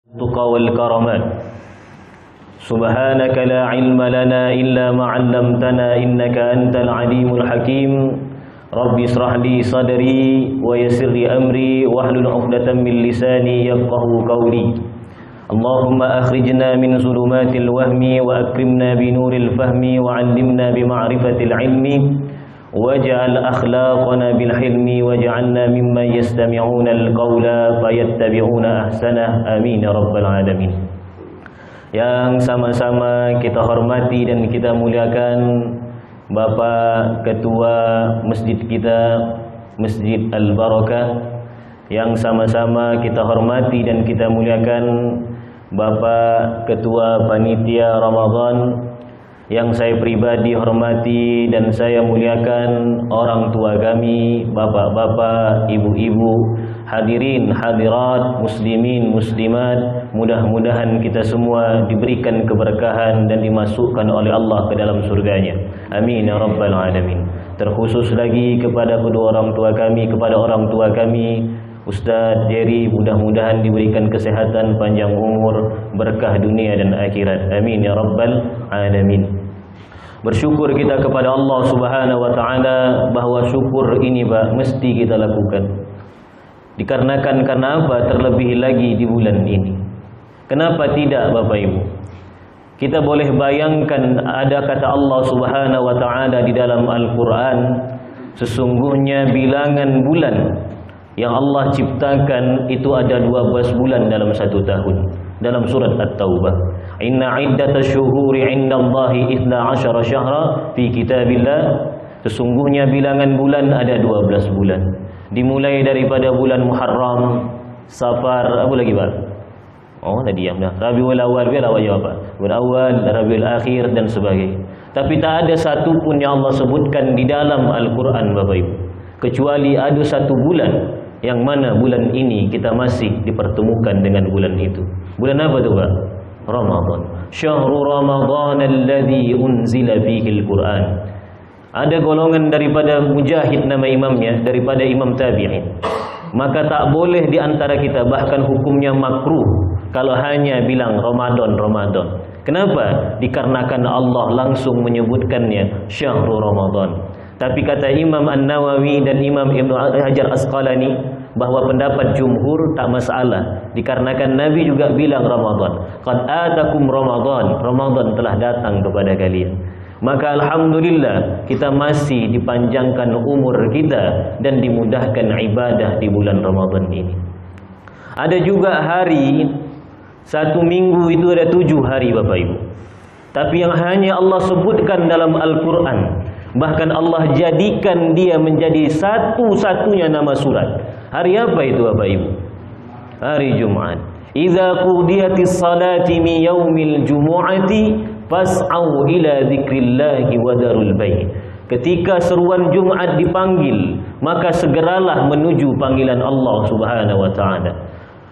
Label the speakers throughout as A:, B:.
A: التقى والكرمات سبحانك لا علم لنا إلا ما علمتنا إنك أنت العليم الحكيم رب اشرح لي صدري ويسر لي أمري واحلل عقدة من لساني يفقهوا قولي اللهم أخرجنا من ظلمات الوهم وأكرمنا بنور الفهم وعلمنا بمعرفة العلم واجعل أخلاقنا بالحلم واجعلنا ممن يستمعون القول فيتبعون أحسنه آمين يا رب العالمين. Yang sama-sama kita hormati dan kita muliakan Bapak Ketua Masjid kita, Masjid Al-Barakah. Yang sama-sama kita hormati dan kita muliakan Bapak Ketua Panitia Ramadan. Yang saya pribadi hormati dan saya muliakan orang tua kami, bapak-bapak, ibu-ibu, hadirin, hadirat, muslimin, muslimat. Mudah-mudahan kita semua diberikan keberkahan dan dimasukkan oleh Allah ke dalam surganya. Amin ya rabbal alamin. Terkhusus lagi kepada kedua orang tua kami, kepada orang tua kami Ustaz Jerry, mudah-mudahan diberikan kesehatan, panjang umur, berkah dunia dan akhirat. Amin ya rabbal alamin. Bersyukur kita kepada Allah Subhanahu wa taala bahwa syukur ini Pak mesti kita lakukan. Dikarenakan karena apa? Terlebih lagi di bulan ini. Kenapa tidak Bapak Ibu? Kita boleh bayangkan ada kata Allah Subhanahu wa taala di dalam Al-Qur'an, sesungguhnya bilangan bulan yang Allah ciptakan itu ada 12 bulan dalam satu tahun. Dalam surat At-Taubah, inna iddatash syuhuri 'indallahi 12 syahra fi kitabillah. Sesungguhnya bilangan bulan ada 12 bulan. Dimulai daripada bulan Muharram, Safar, apa lagi Pak? Oh, tadi diam dah. Rabiul Awal, biar awak jawab Pak. Rabiul Awal, Rabiul Akhir dan sebagainya. Tapi tak ada satu pun yang Allah sebutkan di dalam Al-Quran Bapak Ibu, kecuali ada satu bulan yang mana bulan ini kita masih dipertemukan dengan bulan itu. Bulan apa tu Pak? Ramadan. Syahrul Ramadan alladhi unzila fihi al-Quran. Ada golongan daripada Mujahid nama imamnya, daripada Imam Tabi'in. Maka tak boleh di antara kita, bahkan hukumnya makruh kalau hanya bilang Ramadan, Ramadan. Kenapa? Dikarenakan Allah langsung menyebutkannya Syahrul Ramadan. Tapi kata Imam An-Nawawi dan Imam Ibn Hajar Asqalani bahawa pendapat jumhur tak masalah, dikarenakan Nabi juga bilang Ramadan. Qad atakum Ramadan, Ramadan telah datang kepada kalian. Maka alhamdulillah kita masih dipanjangkan umur kita dan dimudahkan ibadah di bulan Ramadan ini. Ada juga hari, satu minggu itu ada 7 hari Bapak Ibu. Tapi yang hanya Allah sebutkan dalam Al-Quran, bahkan Allah jadikan dia menjadi satu-satunya nama surat. Hari apa itu Bapak Ibu? Hari Jumat. Idza qudiyatis salati min yaumil jumu'ati fas'au ila dzikrillahi wa darul bai'. Ketika seruan Jumat dipanggil, maka segeralah menuju panggilan Allah Subhanahu wa taala.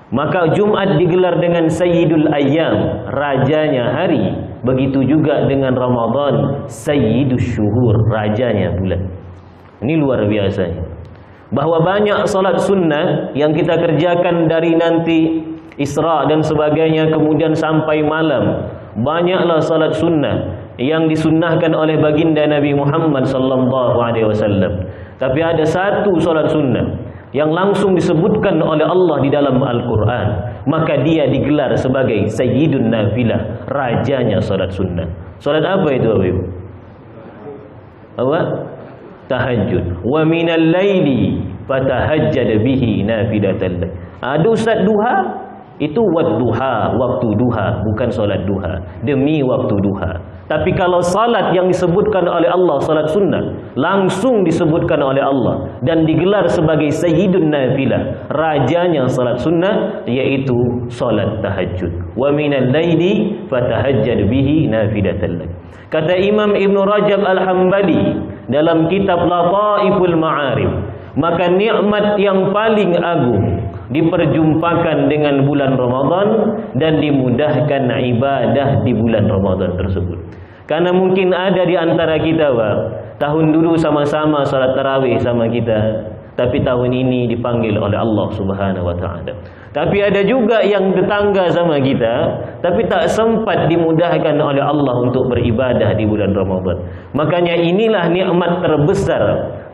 A: Maka Jumat digelar dengan Sayyidul Ayyam, rajanya hari. Begitu juga dengan Ramadan, Sayyidus Syuhur, rajanya bulan. Ini luar biasanya. Bahawa banyak salat sunnah yang kita kerjakan dari nanti Isra dan sebagainya, kemudian sampai malam. Banyaklah salat sunnah yang disunnahkan oleh baginda Nabi Muhammad sallallahu alaihi wasallam. Tapi ada satu salat sunnah yang langsung disebutkan oleh Allah di dalam Al-Quran, maka dia digelar sebagai Sayyidun Nafilah, rajanya salat sunnah. Salat apa itu Bapak Ibu? Apa? Tahajud. Wa minal laili fatahajjad bihi nafilatan lak. Ada ustaz duha? Itu wadduha, waktu duha, bukan salat duha. Demi waktu duha. Tapi kalau salat yang disebutkan oleh Allah, salat sunnah, langsung disebutkan oleh Allah dan digelar sebagai Sayyidun Nafilah, rajanya salat sunnah, yaitu salat tahajud. Wa minal laili fatahajjad bihi nafilatan lak. Kata Imam Ibn Rajab Al-Hambali dalam kitab Lataiful Ma'arif, maka nikmat yang paling agung diperjumpakan dengan bulan Ramadan dan dimudahkan ibadah di bulan Ramadan tersebut. Karena mungkin ada di antara kita Pak, tahun dulu sama-sama salat tarawih sama kita, tapi tahun ini dipanggil oleh Allah Subhanahu wa taala. Tapi ada juga yang tetangga sama kita, tapi tak sempat dimudahkan oleh Allah untuk beribadah di bulan Ramadan. Makanya inilah nikmat terbesar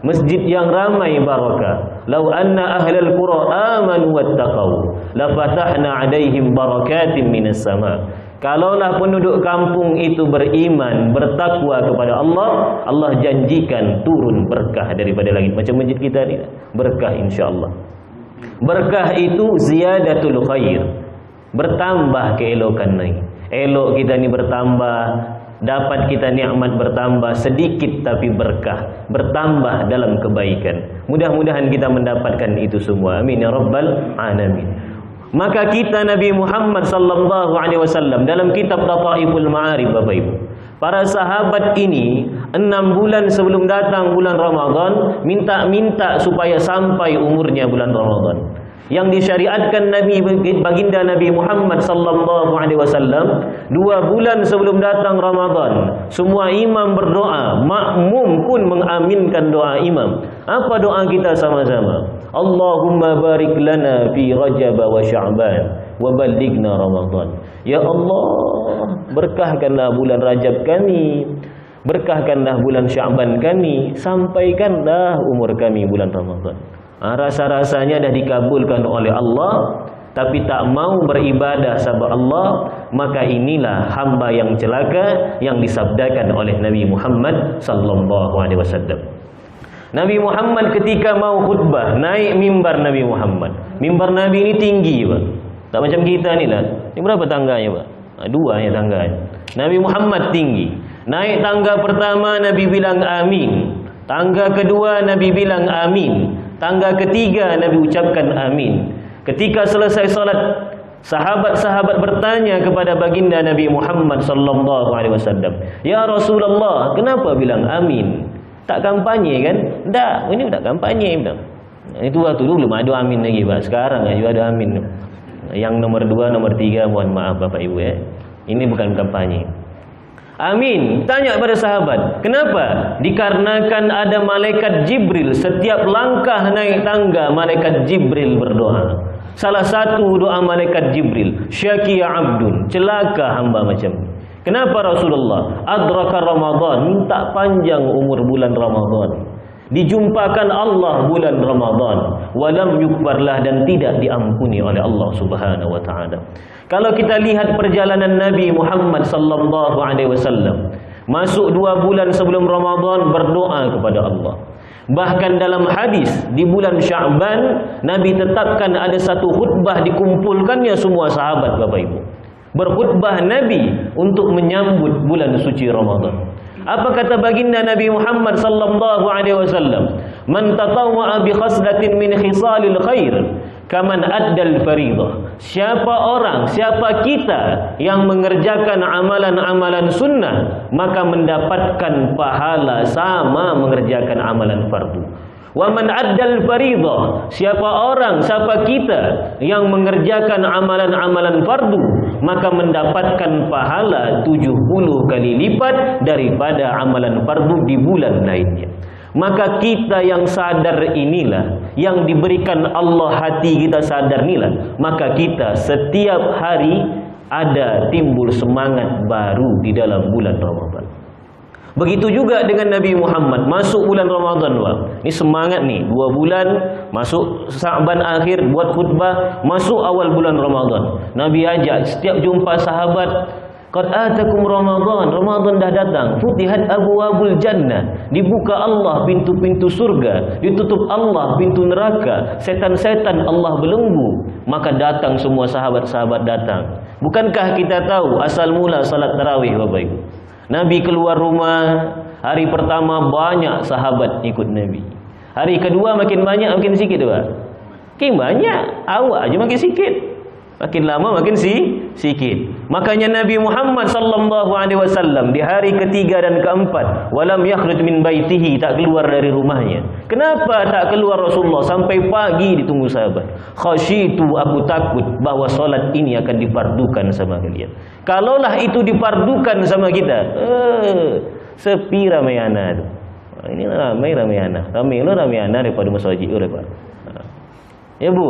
A: masjid yang ramai barakah. Lau anna ahlal qura amanu wattaqau la fatahna 'alaihim barakatin minas sama. Kalaulah penduduk kampung itu beriman, bertakwa kepada Allah, Allah janjikan turun berkah daripada langit. Macam masjid kita ni, berkah insya-Allah. Berkah itu ziyadatul khair, bertambah keelokan ni. Elok kita ni bertambah, dapat kita nikmat bertambah, sedikit tapi berkah, bertambah dalam kebaikan. Mudah-mudahan kita mendapatkan itu semua. Amin ya rabbal alamin. Maka kita Nabi Muhammad sallallahu alaihi wasallam dalam kitab Lataiful Ma'arif, Bapak Ibu, para sahabat ini 6 bulan sebelum datang bulan Ramadan minta supaya sampai umurnya bulan Ramadan. Yang disyariatkan Nabi baginda Nabi Muhammad sallallahu alaihi wasallam 2 bulan sebelum datang Ramadan. Semua imam berdoa, makmum pun mengaminkan doa imam. Apa doa kita sama-sama? Allahumma barik lana fi Rajab wa Sya'ban wa ballighna Ramadan. Ya Allah, berkahkanlah bulan Rajab kami, berkahkanlah bulan Sya'ban kami, sampaikanlah umur kami bulan Ramadan. Rasa-rasanya dah dikabulkan oleh Allah, tapi tak mau beribadah sama Allah, maka inilah hamba yang celaka yang disabdakan oleh Nabi Muhammad sallallahu alaihi wasallam. Nabi Muhammad ketika mau khutbah, naik mimbar Nabi Muhammad. Mimbar Nabi ini tinggi, Pak. Tak macam kita ni lah. Ini berapa tangganya, Pak? 2 ya tangganya. Nabi Muhammad tinggi. Naik tangga pertama Nabi bilang amin. Tangga kedua Nabi bilang amin. Tangga ketiga Nabi ucapkan amin. Ketika selesai salat, sahabat-sahabat bertanya kepada baginda Nabi Muhammad sallallahu alaihi wasallam, "Ya Rasulullah, kenapa bilang amin? Tak kampanye kan?" Tak, ini tak kampanye betul. Itu waktu dulu belum ada amin lagi, Pak. Sekarang aja ada amin. Yang nomor 2, nomor 3 mohon maaf Bapak Ibu ya. Ini bukan kampanye. Amin. Tanya pada sahabat, kenapa? Dikarenakan ada malaikat Jibril. Setiap langkah naik tangga malaikat Jibril berdoa. Salah satu doa malaikat Jibril, syaqiya abdun, celaka hamba macam ni. Kenapa Rasulullah? Adraka Ramadan, minta panjang umur bulan Ramadan. Dijumpakan Allah bulan Ramadan, walam yukbarlah, dan tidak diampuni oleh Allah Subhanahu wa taala. Kalau kita lihat perjalanan Nabi Muhammad sallallahu alaihi wasallam, masuk 2 bulan sebelum Ramadan berdoa kepada Allah. Bahkan dalam hadis di bulan Sya'ban Nabi tetapkan ada satu khutbah dikumpulkannya semua sahabat, Bapak Ibu. Berkhutbah Nabi untuk menyambut bulan suci Ramadan. Apa kata baginda Nabi Muhammad sallallahu alaihi wasallam? Man tatawwa'a bi khaslatin min khisalil khair kaman addal fariidah. Siapa kita yang mengerjakan amalan-amalan sunnah, maka mendapatkan pahala sama mengerjakan amalan fardu. Wa man addal fariidah, siapa kita yang mengerjakan amalan-amalan fardu, maka mendapatkan pahala 70 kali lipat daripada amalan fardu di bulan lainnya. Maka kita yang sadar inilah, yang diberikan Allah hati kita sadar inilah, maka kita setiap hari ada timbul semangat baru di dalam bulan Ramadan. Begitu juga dengan Nabi Muhammad, masuk bulan Ramadan, Pak. Ini semangat nih, 2 bulan, masuk Sya'ban akhir buat khutbah, masuk awal bulan Ramadan. Nabi ajak setiap jumpa sahabat, qad atakum Ramadan, Ramadan dah datang. Futihat abwabul jannah, dibuka Allah pintu-pintu surga, ditutup Allah pintu neraka. Setan-setan Allah belenggu. Maka datang semua sahabat-sahabat datang. Bukankah kita tahu asal mula salat tarawih, Bapak Ibu? Nabi keluar rumah, hari pertama banyak sahabat ikut Nabi. Hari kedua makin banyak, makin sikit, Pak. Makin banyak, awak aja makin sikit. Makin lama makin sikit. Makanya Nabi Muhammad sallallahu alaihi wasallam di hari ketiga dan keempat, walam yakhruj min baitihi, tak keluar dari rumahnya. Kenapa tak keluar Rasulullah? Sampai pagi ditunggu sahabat. Khasyitu, aku takut bahawa solat ini akan difardukan sama kalian. Kalaulah itu difardukan sama kita, sepi ramai anak tu. Ini ramai anak. Ramai anak daripada masjid daripada. Ya Bu,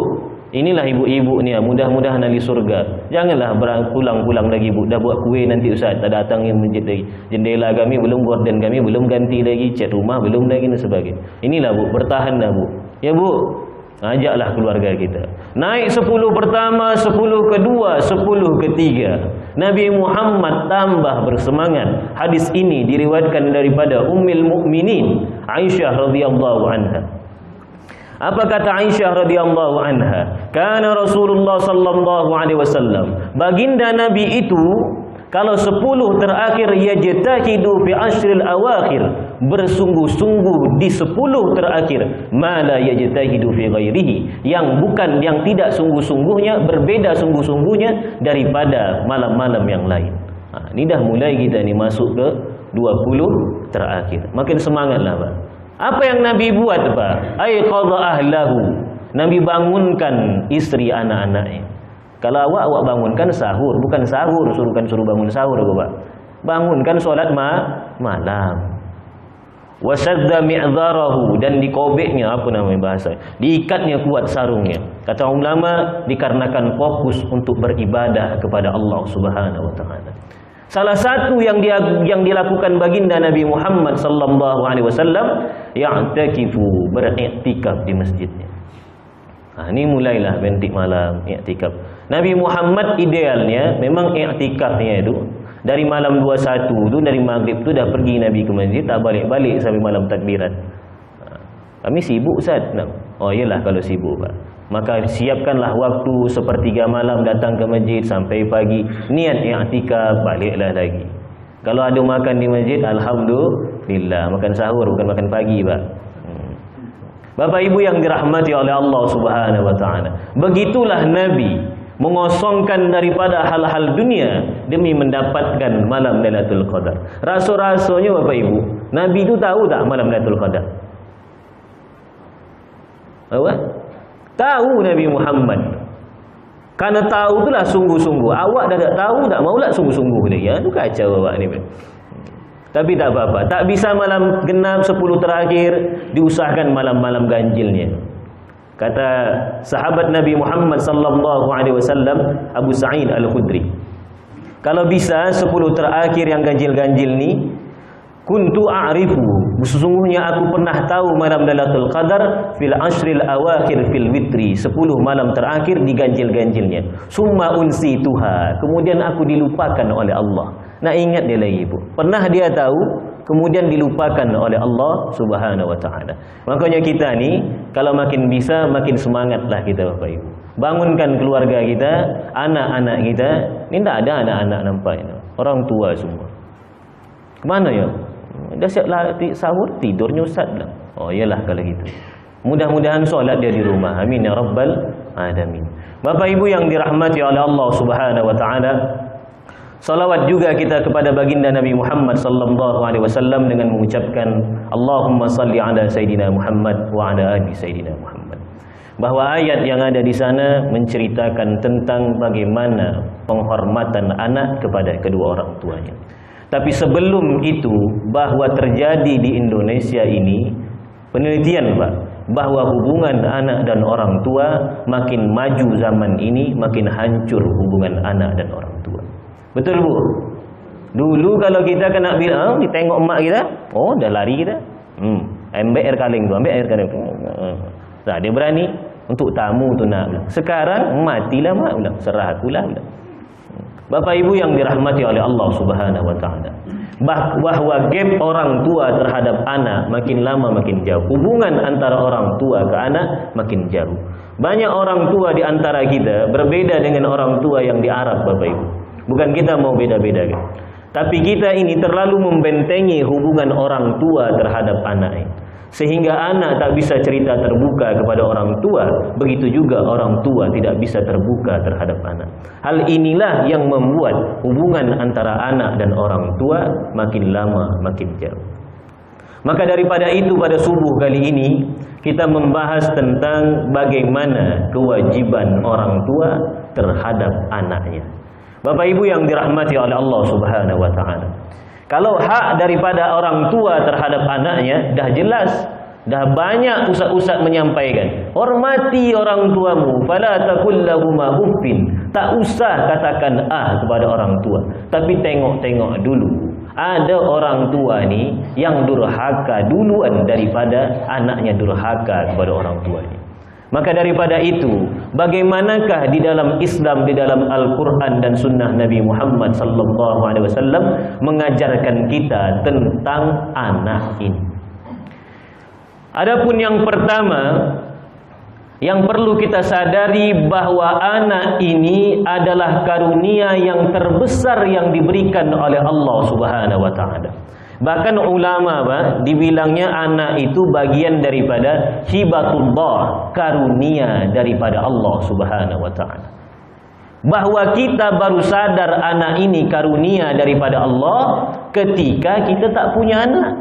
A: inilah ibu-ibu ni, mudah-mudahan ahli surga. Janganlah pulang-pulang lagi Bu, dah buat kuih nanti Ustaz, tak datang ke masjid lagi. Jendela kami belum, gorden kami belum ganti lagi, cat rumah belum lagi dan sebagainya. Inilah Bu, bertahanlah Bu. Ya Bu, ajaklah keluarga kita. Naik 10 pertama, 10 kedua, 10 ketiga. Nabi Muhammad tambah bersemangat. Hadis ini diriwayatkan daripada Ummul Mukminin Aisyah radhiyallahu anha. Apa kata Aisyah radhiyallahu anha? Kana Rasulullah sallallahu alaihi wasallam, baginda Nabi itu kalau 10 terakhir yajtahidu fi ashril awakhir, bersungguh-sungguh di 10 terakhir, mala yajtahidu fi ghairihi, yang tidak sungguh-sungguhnya, berbeda sungguh-sungguhnya daripada malam-malam yang lain. Ini dah mulai kita ni masuk ke 20 terakhir. Makin semangatlah Pak. Apa yang Nabi buat Pak? Aiqadha ahlahu. Nabi bangunkan isteri anak-anaknya. Kalau awak bangunkan sahur, bukan sahur suruh bangun sahur Pak. Bangunkan solat malam. Wasadda mi'dzarahu, dan dikobeknya, apa namanya bahasa? Diikatnya kuat sarungnya. Kata ulama, dikarenakan fokus untuk beribadah kepada Allah Subhanahu wa taala. Salah satu yang dilakukan baginda Nabi Muhammad sallallahu alaihi wasallam, ya'takifu, beriktikaf di masjidnya. Ini mulailah bentik malam iktikaf. Nabi Muhammad idealnya memang iktikafnya itu dari malam 21 tu, dari maghrib tu dah pergi Nabi ke masjid, tak balik-balik sampai malam takbiran. Kami sibuk Ustaz. Oh iyalah kalau sibuk Pak. Maka siapkanlah waktu sepertiga malam datang ke masjid sampai pagi, niat i'tikaf, baliklah lagi. Kalau ada makan di masjid, alhamdulillah, makan sahur bukan makan pagi Pak. Bapak Ibu yang dirahmati oleh Allah Subhanahu wa taala, begitulah Nabi mengosongkan daripada hal-hal dunia demi mendapatkan malam Lailatul Qadar. Rasanya Bapak Ibu, Nabi itu tahu tak malam Lailatul Qadar? Apa? Tahu Nabi Muhammad. Karena tahu itulah sungguh-sungguh. Awak dah tak tahu, tak maulah sungguh-sungguh lagi. Itu kacau awak ni. Tapi tak apa-apa. Tak bisa malam genap 10 terakhir, diusahakan malam-malam ganjilnya. Kata sahabat Nabi Muhammad sallallahu alaihi wasallam, Abu Sa'id Al-Khudri, kalau bisa 10 terakhir yang ganjil-ganjil ni, kuntu a'rifu, sesungguhnya aku pernah tahu malam Lailatul Qadar fil ashril awakhir fil witri, 10 malam terakhir di ganjil-ganjilnya. Summa unsituha, kemudian aku dilupakan oleh Allah. Nak ingat dia lagi Bu, pernah dia tahu, kemudian dilupakan oleh Allah Subhanahu wa taala. Makanya kita ni kalau makin bisa, makin semangatlah kita Bapak Ibu. Bangunkan keluarga kita, anak-anak kita. Ni tak ada anak-anak nampak ini. Orang tua semua. Kemana ya? Dah siap sahur, tidurnya Ustaz lah. Oh iyalah kalau gitu. Mudah-mudahan solat dia di rumah. Amin ya rabbal alamin. Bapak Ibu yang dirahmati oleh Allah Subhanahu wa taala, salawat juga kita kepada baginda Nabi Muhammad sallallahu alaihi wasallam dengan mengucapkan Allahumma salli ala sayidina Muhammad wa ala ali sayidina Muhammad. Bahwa ayat yang ada di sana menceritakan tentang bagaimana penghormatan anak kepada kedua orang tuanya. Tapi sebelum itu, bahwa terjadi di Indonesia ini penelitian Pak, bahwa hubungan anak dan orang tua makin maju zaman ini, makin hancur hubungan anak dan orang tua. Betul Bu? Dulu kalau kita kena bilang, ditengok emak kita, oh dah lari kita. Ambil air kaleng tu, ambil air kaleng tu. Nah, dia berani untuk tamu tu nak bilang. Sekarang matilah mak bilang, serah akulah bilang. Bapak Ibu yang dirahmati oleh Allah Subhanahu wa taala, bahwa gap orang tua terhadap anak makin lama makin jauh. Hubungan antara orang tua ke anak makin jauh. Banyak orang tua di antara kita berbeda dengan orang tua yang di Arab Bapak Ibu. Bukan kita mau beda-beda kan? Tapi kita ini terlalu membentengi hubungan orang tua terhadap anak, sehingga anak tak bisa cerita terbuka kepada orang tua. Begitu juga orang tua tidak bisa terbuka terhadap anak. Hal inilah yang membuat hubungan antara anak dan orang tua makin lama makin jauh. Maka daripada itu, pada subuh kali ini kita membahas tentang bagaimana kewajiban orang tua terhadap anaknya. Bapak Ibu yang dirahmati oleh Allah Subhanahu wa taala, Kalau hak daripada orang tua terhadap anaknya dah jelas, dah banyak ustaz-ustaz menyampaikan. Hormati orang tuamu, fala taqul lahumā uffin. Tak usah katakan kepada orang tua, tapi tengok-tengok dulu. Ada orang tua ni yang durhaka duluan daripada anaknya durhaka kepada orang tuanya. Maka daripada itu, bagaimanakah di dalam Islam, di dalam Al-Quran dan Sunnah Nabi Muhammad SAW mengajarkan kita tentang anak ini? Adapun yang pertama, yang perlu kita sadari bahwa anak ini adalah karunia yang terbesar yang diberikan oleh Allah Subhanahu wa taala. Bahkan ulama dibilangnya anak itu bagian daripada hibatullah, karunia daripada Allah Subhanahu wa taala. Bahwa kita baru sadar anak ini karunia daripada Allah ketika kita tak punya anak.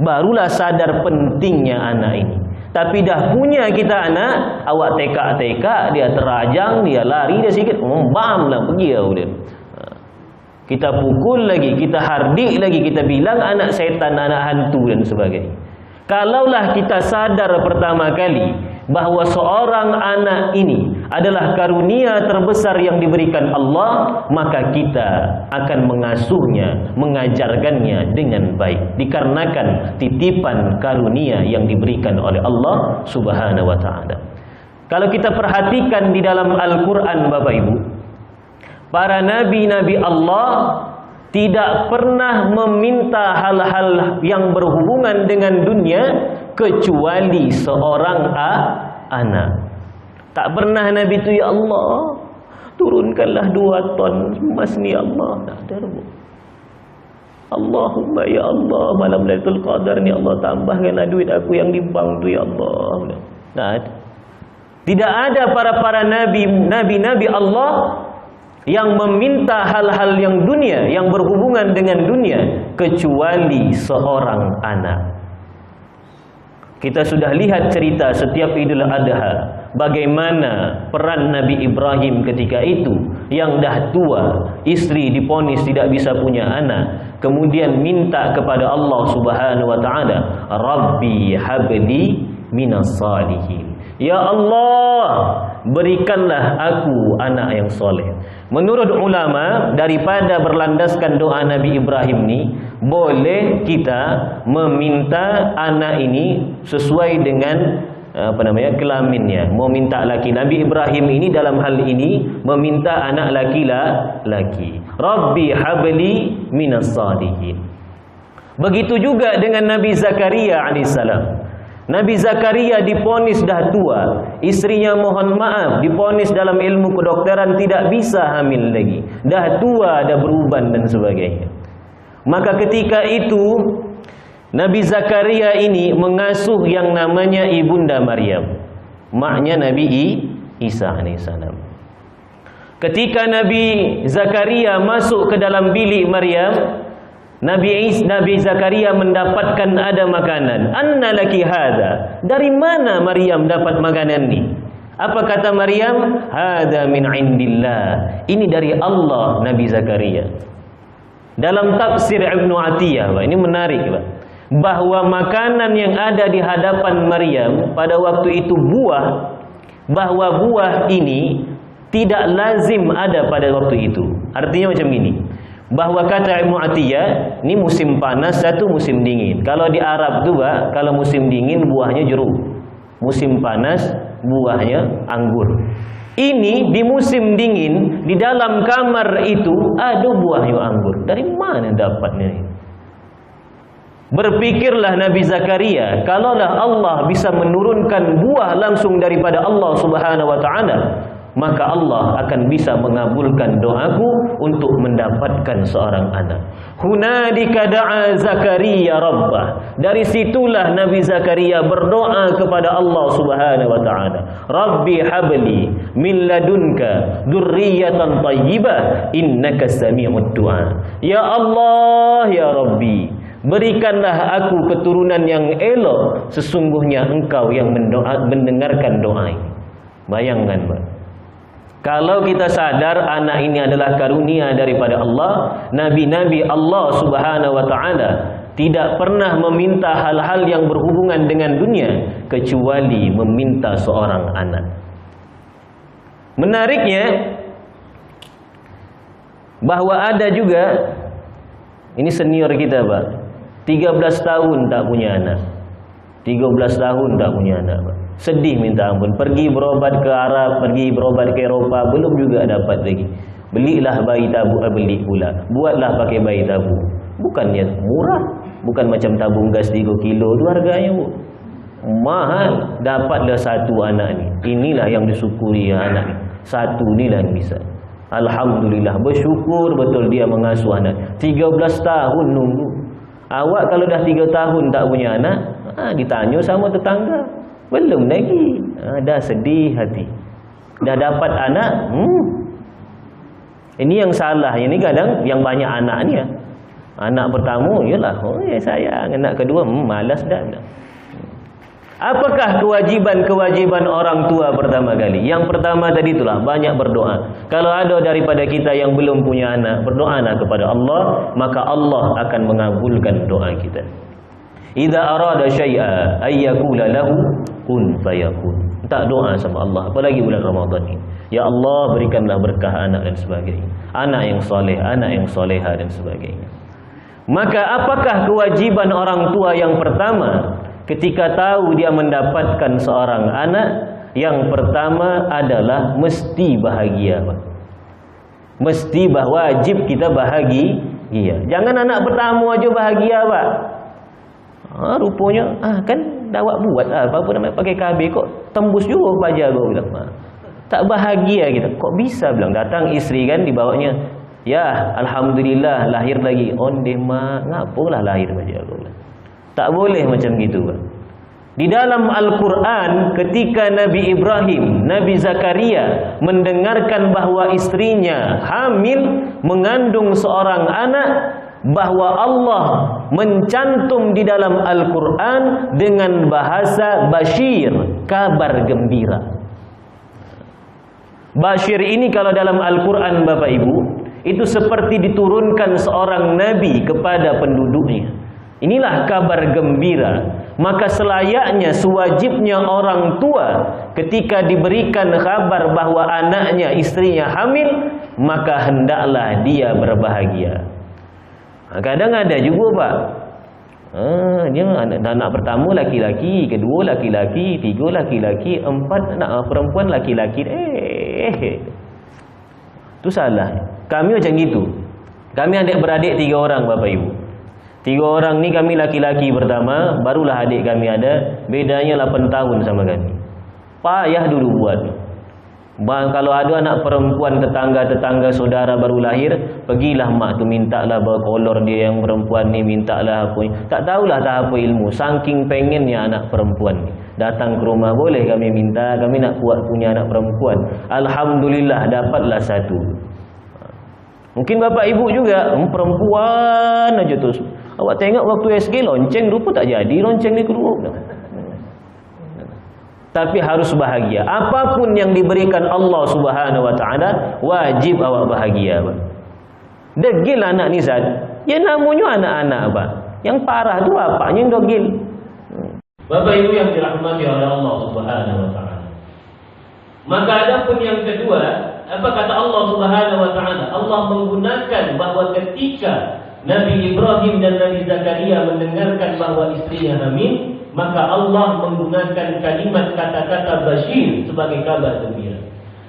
A: Barulah sadar pentingnya anak ini. Tapi dah punya kita anak, awak tekak-tekak, dia terajang, dia lari, dia sikit, bam lah pergi dia. Kita pukul lagi, kita hardik lagi, kita bilang anak setan, anak hantu dan sebagainya. Kalaulah kita sadar pertama kali bahawa seorang anak ini adalah karunia terbesar yang diberikan Allah, maka kita akan mengasuhnya, mengajarkannya dengan baik, dikarenakan titipan karunia yang diberikan oleh Allah Subhanahu wa taala. Kalau kita perhatikan di dalam Al-Quran, Bapak Ibu, para nabi-nabi Allah tidak pernah meminta hal-hal yang berhubungan dengan dunia kecuali seorang anak. Tak pernah Nabi itu, ya Allah, turunkanlah 2 ton emas ni, ya Allah. Tak ada. Allahumma ya Allah, malam Lailatul Qadar ni Allah, tambahkanlah duit aku yang di bank tu, ya Allah. Tak ada. Tidak ada para nabi Allah yang meminta hal-hal yang dunia, yang berhubungan dengan dunia, kecuali seorang anak. Kita sudah lihat cerita setiap Idul Adha, bagaimana peran Nabi Ibrahim ketika itu, yang dah tua, istri diponis tidak bisa punya anak, kemudian minta kepada Allah Subhanahu wa taala, Rabbi habli minas salihin. Ya Allah, berikanlah aku anak yang soleh. Menurut ulama, daripada berlandaskan doa Nabi Ibrahim ni, boleh kita meminta anak ini sesuai dengan kelaminnya. Mau minta laki. Nabi Ibrahim ini dalam hal ini meminta anak laki-laki. Rabbi habli minas salihin. Begitu juga dengan Nabi Zakaria alaihissalam. Nabi Zakaria diponis dah tua, istrinya mohon maaf diponis dalam ilmu kedokteran tidak bisa hamil lagi, dah tua, dah beruban dan sebagainya. Maka ketika itu Nabi Zakaria ini mengasuh yang namanya ibunda Maryam, maknya Nabi Isa alaihissalam. Ketika Nabi Zakaria masuk ke dalam bilik Maryam, Nabi Zakaria mendapatkan ada makanan. Anna laki hadha. Dari mana Maryam dapat makanan ni? Apa kata Maryam? Hadha min indillah. Ini dari Allah, Nabi Zakaria. Dalam tafsir Ibnu Atiyah, ini menarik, bahawa makanan yang ada di hadapan Maryam pada waktu itu buah, bahawa buah ini tidak lazim ada pada waktu itu. Artinya macam ini, bahawa kata Ibnu Atiyah, ini musim panas, satu musim dingin. Kalau di Arab tu, kalau musim dingin buahnya jeruk, musim panas buahnya anggur. Ini di musim dingin, di dalam kamar itu ada buahnya anggur. Dari mana dapatnya ini? Berpikirlah Nabi Zakaria, kalaulah Allah bisa menurunkan buah langsung daripada Allah Subhanahu wa taala, maka Allah akan bisa mengabulkan doaku untuk mendapatkan seorang anak. Hunalika da'a Zakaria rabbah. Dari situlah Nabi Zakaria berdoa kepada Allah Subhanahu wa taala, Rabbi habli min ladunka dzurriyyatan thayyibah innaka sami'ud du'a. Ya Allah, ya Rabbi, berikanlah aku keturunan yang elok, sesungguhnya Engkau yang mendengarkan doa ini. Bayangkan, Pak. Kalau kita sadar anak ini adalah karunia daripada Allah, nabi-nabi Allah Subhanahu wa taala tidak pernah meminta hal-hal yang berhubungan dengan dunia kecuali meminta seorang anak. Menariknya bahwa ada juga, ini senior kita Pak, 13 tahun tak punya anak. 13 tahun tak punya anak Pak. Sedih minta ampun. Pergi berobat ke Arab, pergi berobat ke Eropah, belum juga dapat lagi. Belilah bayi tabung, beli pula. Buatlah pakai bayi tabung. Bukannya murah, bukan macam tabung gas 3 kilo tu harganya Bu. Mahal. Dapatlah satu anak ni. Inilah yang disyukuri anak ni. Satu ni lah yang bisa. Alhamdulillah, bersyukur betul dia mengasuh anak. 13 tahun nunggu. Awak kalau dah 3 tahun tak punya anak, ditanya sama tetangga, belum lagi, dah sedih hati. Dah dapat anak, ini yang salah. Ini kadang yang banyak anak ni ya. Anak pertama, yalah, oh ya sayang. Anak kedua, malas dah. Apakah kewajiban orang tua pertama kali? Yang pertama tadi itulah, banyak berdoa. Kalau ada daripada kita yang belum punya anak, berdoalah kepada Allah, maka Allah akan mengabulkan doa kita. Idza arada syai'a ay yaqula lahu kun fayakun. Tak doa sama Allah, apalagi bulan Ramadan ini. Ya Allah, berikanlah berkah anak dan sebagainya. Anak yang soleh, anak yang soleha dan sebagainya. Maka apakah kewajiban orang tua yang pertama ketika tahu dia mendapatkan seorang anak? Yang pertama adalah mesti bahagia Pak. Mesti wajib kita bahagia. Jangan anak pertama aja bahagia Pak. Rupanya kan dah awak buat apa namanya pakai KB kok tembus juga baja kau bilang. Tak bahagia kita. Kok bisa bilang, datang isteri kan dibawanya. Ya, alhamdulillah lahir lagi. Ondeh mak, ngapalah lahir baja kau bilang. Tak boleh macam gitu Pak. Di dalam Al-Quran ketika Nabi Ibrahim, Nabi Zakaria mendengarkan bahwa istrinya hamil mengandung seorang anak, bahwa Allah mencantum di dalam Al-Quran dengan bahasa basyir, kabar gembira. Basyir ini kalau dalam Al-Quran Bapak Ibu, itu seperti diturunkan seorang Nabi kepada penduduknya. Inilah kabar gembira. Maka selayaknya, sewajibnya orang tua ketika diberikan kabar bahwa anaknya, istrinya hamil, maka hendaklah dia berbahagia. Kadang ada juga Pak, dia anak pertama laki-laki, kedua laki-laki, tiga laki-laki, empat anak perempuan laki-laki. Itu salah. Kami macam gitu. Kami adik-beradik 3 orang Bapak Ibu. 3 orang ni kami laki-laki pertama, barulah adik kami ada, bedanya 8 tahun sama kami. Payah dulu buat. Kalau ada anak perempuan tetangga-tetangga saudara baru lahir, pergilah mak tu mintalah berkolor dia yang perempuan ni, mintalah apa. Tak tahulah tak apa ilmu, saking pengennya anak perempuan ni. Datang ke rumah, boleh kami minta, kami nak buat punya anak perempuan. Alhamdulillah dapatlah satu. Mungkin bapak ibu juga perempuan aja terus. Awak tengok waktu SG lonceng rupa tak jadi lonceng ni kedua. Tapi harus bahagia. Apapun yang diberikan Allah Subhanahu wa taala, wajib awak bahagia, Pak. Degil anak ni Zat. Ya namanya anak-anak, Pak. Yang parah tu apanya yang degil. Bapak Ibu yang dirahmati oleh Allah Subhanahu wa taala. Maka adapun yang kedua, apa kata Allah Subhanahu wa taala? Allah menggunakan bahwa ketika Nabi Ibrahim dan Nabi Zakaria mendengarkan bahwa istrinya hamil, maka Allah menggunakan kalimat kata-kata basyir sebagai kabar gembira.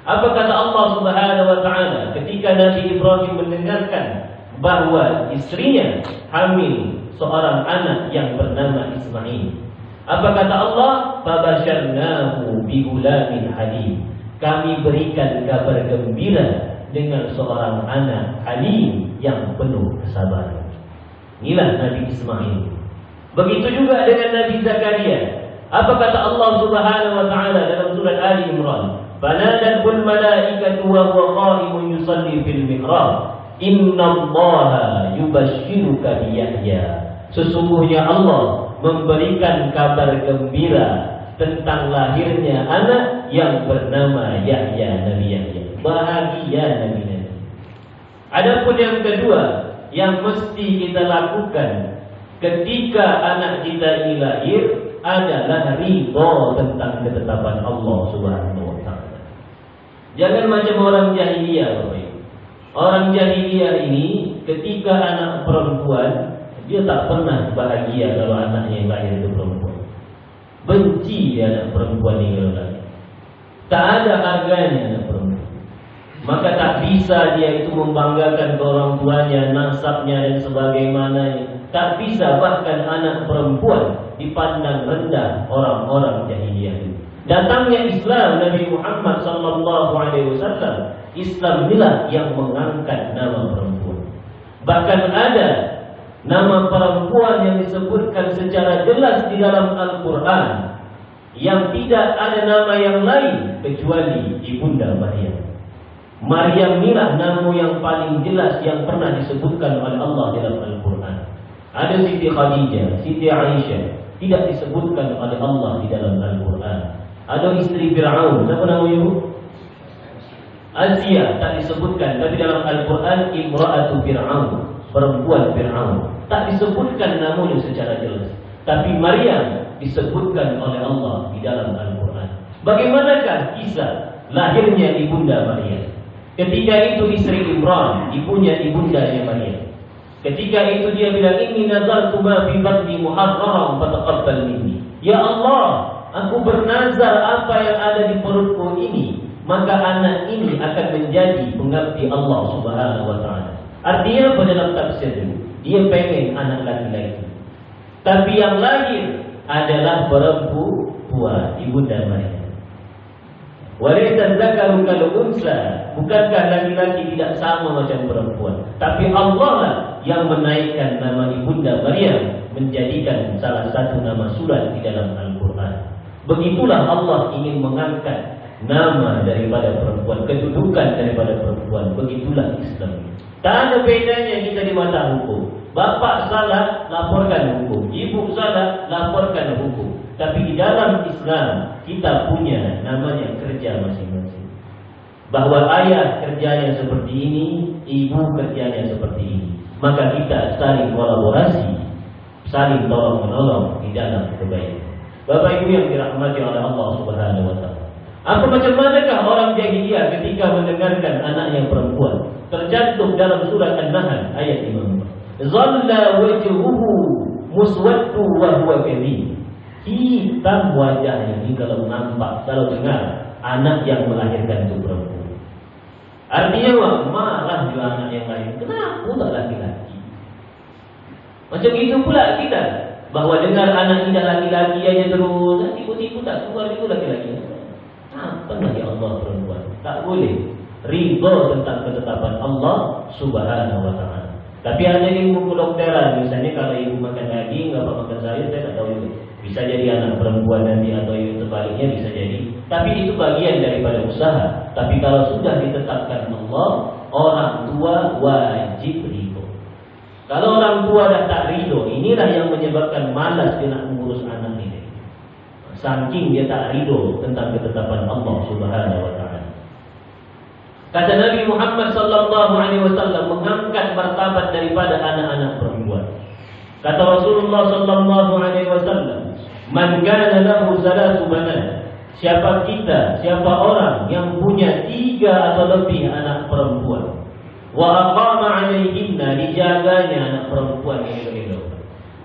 A: Apa kata Allah Subhanahu wa taala ketika Nabi Ibrahim mendengarkan bahwa istrinya hamil seorang anak yang bernama Ismail? Apa kata Allah? Fabasyarnahu bigulamin halim. Kami berikan kabar gembira dengan seorang anak halim yang penuh kesabaran. Inilah Nabi Ismail. Begitu juga dengan Nabi Zakaria. Apa kata Allah Subhanahu wa taala dalam surat Ali Imran? Fanadatul malaikatu wa huwa qa'imun yusalli fil mihrab. Innallaha yubashshiruka bi Yahya. Sesungguhnya Allah memberikan kabar gembira tentang lahirnya anak yang bernama Yahya, Nabi Yahya.
B: iyana. Adapun yang kedua yang mesti kita lakukan ketika anak kita ini lahir adalah ridha tentang ketetapan Allah Subhanahu wa taala. Jangan macam orang jahiliyah, Bapak Ibu. Orang jahiliyah ini ketika anak perempuan dia tak pernah bahagia kalau anaknya yang lahir itu perempuan. Benci dia anak perempuan ini kalau lahir. Tak ada harganya anak perempuan. Maka tak bisa dia itu membanggakan ke orang tuanya, nasabnya dan sebagaimananya. Tak bisa, bahkan anak perempuan dipandang rendah orang-orang jahiliyah itu. Datangnya Islam Nabi Muhammad SAW, Islam inilah yang mengangkat nama perempuan. Bahkan ada nama perempuan yang disebutkan secara jelas di dalam Al-Quran, yang tidak ada nama yang lain kecuali Ibunda Maryam. Maryam inilah nama yang paling jelas yang pernah disebutkan oleh Allah dalam Al-Quran. Ada Siti Khadijah, Siti Aisyah, tidak disebutkan oleh Allah di dalam Al-Quran. Ada istri Fir'aun, siapa nama ibu? Asia, tak disebutkan. Tapi dalam Al-Quran Imra'atu Fir'aun, perempuan Fir'aun, tak disebutkan namanya secara jelas. Tapi Maryam disebutkan oleh Allah di dalam Al-Quran. Bagaimanakah kisah lahirnya Ibunda Maryam? Ketika itu istri Imran, ibunya ibundanya Maryam. Ketika itu dia bilang, "Inni nazartu ma fi batni muharraram fataqabbal minni." Ya Allah, aku bernazar apa yang ada di perutku ini, maka anak ini akan menjadi pengabdi Allah Subhanahu wa taala. Artinya pada dalam tafsir ini, dia pengen anak laki-laki. Tapi yang lahir adalah perempuan, Ibunda Maryam. Walaysa dzakaru kal unsa, bukankah laki-laki tidak sama macam perempuan? Tapi Allah lah yang menaikkan nama Ibunda Maryam menjadikan salah satu nama surat di dalam Al-Quran. Begitulah Allah ingin mengangkat nama daripada perempuan, kedudukan daripada perempuan. Begitulah Islam. Tak ada bedanya kita di mata hukum. Bapak salah, laporkan hukum. Ibu salah, laporkan hukum. Tapi di dalam Islam kita punya namanya kerja masing-masing. Bahwa ayah kerjanya seperti ini, ibu kerjanya seperti ini. Maka kita saling kolaborasi, saling tolong-menolong di dalam kebaikan. Bapak Ibu yang dirahmati oleh Allah Subhanahu wa taala. Apa macam manakah orang jahiliyah ketika mendengarkan anaknya perempuan? Tercantum dalam surat An-Nahl ayat 5. Zalla wajhuhu muswaddu wa huwa kadhib. Hitam wajahnya ini kalau nampak, kalau dengar anak yang melahirkan itu perempuan. Artinya marah juga anak yang lain. Kenapa tak laki-laki? Macam itu pula kita, bahwa dengar anak tidak laki-laki aja terus, tipu-tipu tak keluar itu laki-laki. Apa lagi Allah perempuan? Tak boleh. Ridha tentang ketetapan Allah Subhanahu wa taala. Tapi ada ilmu kedokteran, misalnya kalau ibu makan daging, bapak makan sayur, saya tak tahu itu. Bisa jadi anak perempuan nanti atau itu sebaliknya bisa jadi. Tapi itu bagian daripada usaha. Tapi kalau sudah ditetapkan Allah, orang tua wajib ridho. Kalau orang tua dah tak ridho, inilah yang menyebabkan malas dia nak mengurus anak ini. Saking dia tak ridho tentang ketetapan Allah Subhanahu wa taala. Kata Nabi Muhammad sallallahu alaihi wasallam mengangkat martabat daripada anak-anak perempuan. Kata Rasulullah sallallahu alaihi wasallam, "Man kana lahu salatu banat." Siapa orang yang punya 3 atau lebih anak perempuan, wa aqama alaihinna, dijaganya anak perempuan ini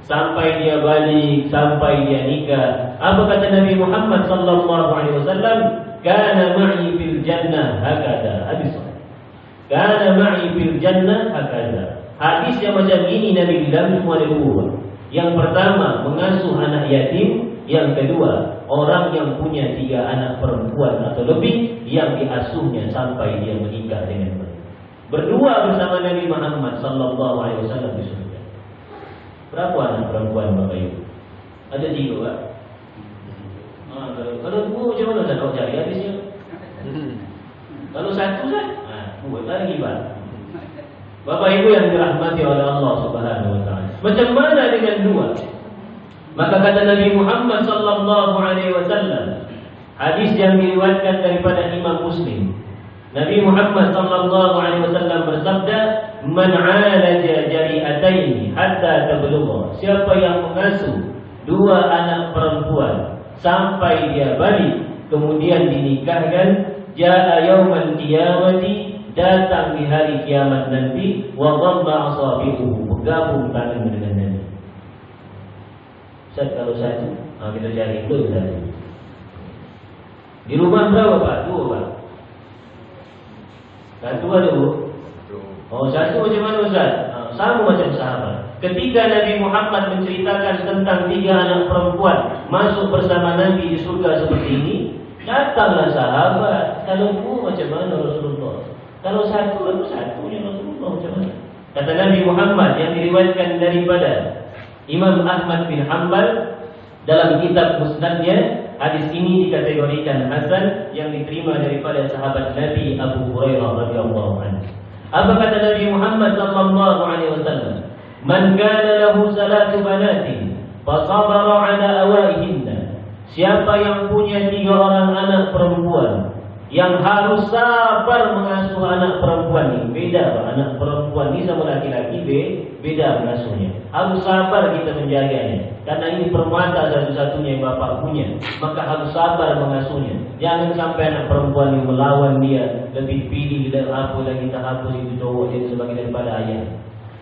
B: sampai dia balik, sampai dia nikah. Apa kata Nabi Muhammad sallallahu alaihi wasallam? Kana ma'i fil jannah hakada. Hadis. Kana ma'i fil jannah hakada. Hadis yang macam ini Nabi bilang semua ada 2. Yang pertama mengasuh anak yatim, yang kedua orang yang punya 3 anak perempuan atau lebih yang diasuhnya sampai dia menikah dengan mereka. Berdua bersama Nabi Muhammad sallallahu alaihi wasallam di surga. Berapa anak perempuan Bapak Ibu? Ada 3, Pak. Kalau 2 macam mana tak kau cari hadisnya? Kalau 1 kan? Buat lagi Pak. Bapak Ibu yang dirahmati oleh Allah Subhanahu wa taala. Macam mana dengan 2? Maka kata Nabi Muhammad sallallahu alaihi wasallam, hadis yang diriwayatkan daripada Imam Muslim. Nabi Muhammad sallallahu alaihi wasallam bersabda, "Man 'alaja jari'ataini hatta tablugha." Siapa yang mengasuh dua anak perempuan sampai dia balik kemudian dinikahkan, jaa yaumal qiyamati, datang di hari kiamat nanti, wa dhamma asabi'uhu, bergabung tangan dengan Nabi. Ustaz, kalau satu, kita cari dulu tadi. Di rumah berapa Pak? Dua Pak. Satu ada Bu? Oh, satu macam mana Ustaz? Sama macam sahabat. Ketika Nabi Muhammad menceritakan tentang 3 anak perempuan masuk bersama Nabi di surga seperti ini, datanglah sahabat. Kalau Bu macam mana Rasulullah? Kalau satu, lalu satunya Rasulullah macam mana? Kata Nabi Muhammad yang diriwayatkan daripada Imam Ahmad bin Hanbal dalam kitab Musnadnya, hadis ini dikategorikan hasan yang diterima daripada sahabat Nabi Abu Hurairah radhiyallahu anhu. Apa kata Nabi Muhammad sallallahu alaihi wasallam? Man kana lahu salatu banatin fa sabara ala awaihinna. Siapa yang punya 3 orang anak perempuan yang harus sabar mengasuh anak perempuan ini. Beda anak perempuan ini sama laki-laki, beda mengasuhnya. Harus sabar kita menjaganya, karena ini permata satu-satunya yang bapak punya. Maka harus sabar mengasuhnya. Jangan sampai anak perempuan yang melawan dia, lebih pilih dan apa lagi kita hapus itu cowok dia sebagai daripada ayah.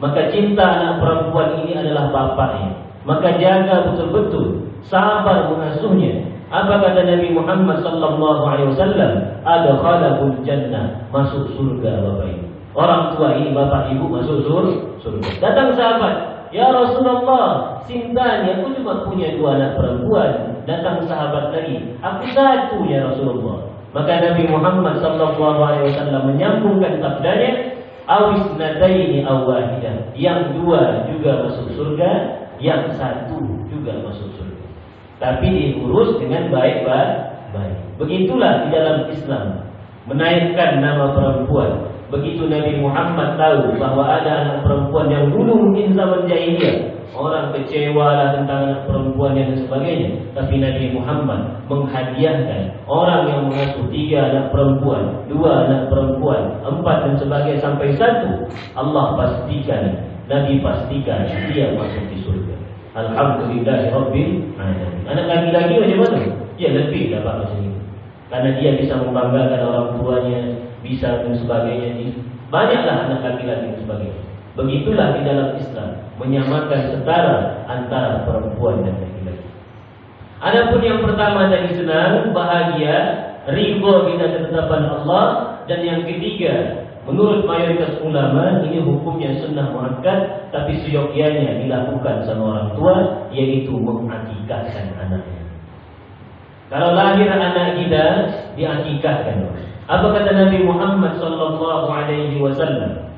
B: Maka cinta anak perempuan ini adalah bapaknya. Maka jaga betul-betul, sabar mengasuhnya. Apa kata Nabi Muhammad sallallahu alaihi wasallam? Adkhalahul jannah, masuk surga bapak ibu. Orang tua ini bapak ibu masuk surga. Datang sahabat, ya Rasulullah, sintanya aku cuma punya 2 anak perempuan. Datang sahabat lagi, aku satu ya Rasulullah. Maka Nabi Muhammad sallallahu alaihi wasallam menyambungkan sabdanya, awis nadaini aw wahidah. Yang 2 juga masuk surga, yang 1 juga masuk surga. Tapi diurus dengan baik-baik. Begitulah di dalam Islam, menaikkan nama perempuan. Begitu Nabi Muhammad tahu bahwa ada anak perempuan yang dulu mungkin zaman jahiliyah, orang kecewa lah tentang anak perempuan dan sebagainya. Tapi Nabi Muhammad menghadiahkan orang yang mengasuh 3 anak perempuan, 2 anak perempuan, 4 dan sebagainya sampai 1. Allah pastikan, Nabi pastikan dia masuk di surga. Alhamdulillahirabbil alamin. Anak laki-laki macam mana? Ya lebih dapat macam ini. Karena dia bisa membanggakan orang tuanya, bisa dan sebagainya. Banyaklah anak laki-laki dan sebagainya. Begitulah di dalam Islam, menyamakan setara antara perempuan dan laki-laki. Adapun yang pertama tadi senang, bahagia, ridha dengan ketetapan Allah, dan yang ketiga, menurut mayoritas ulama ini hukumnya sunnah muakkad, tapi seyogyanya dilakukan sama orang tua, yaitu mengakikahkan anaknya. Kalau lahir anak kita, diakikahkan. Apa kata Nabi Muhammad sallallahu alaihi wasallam?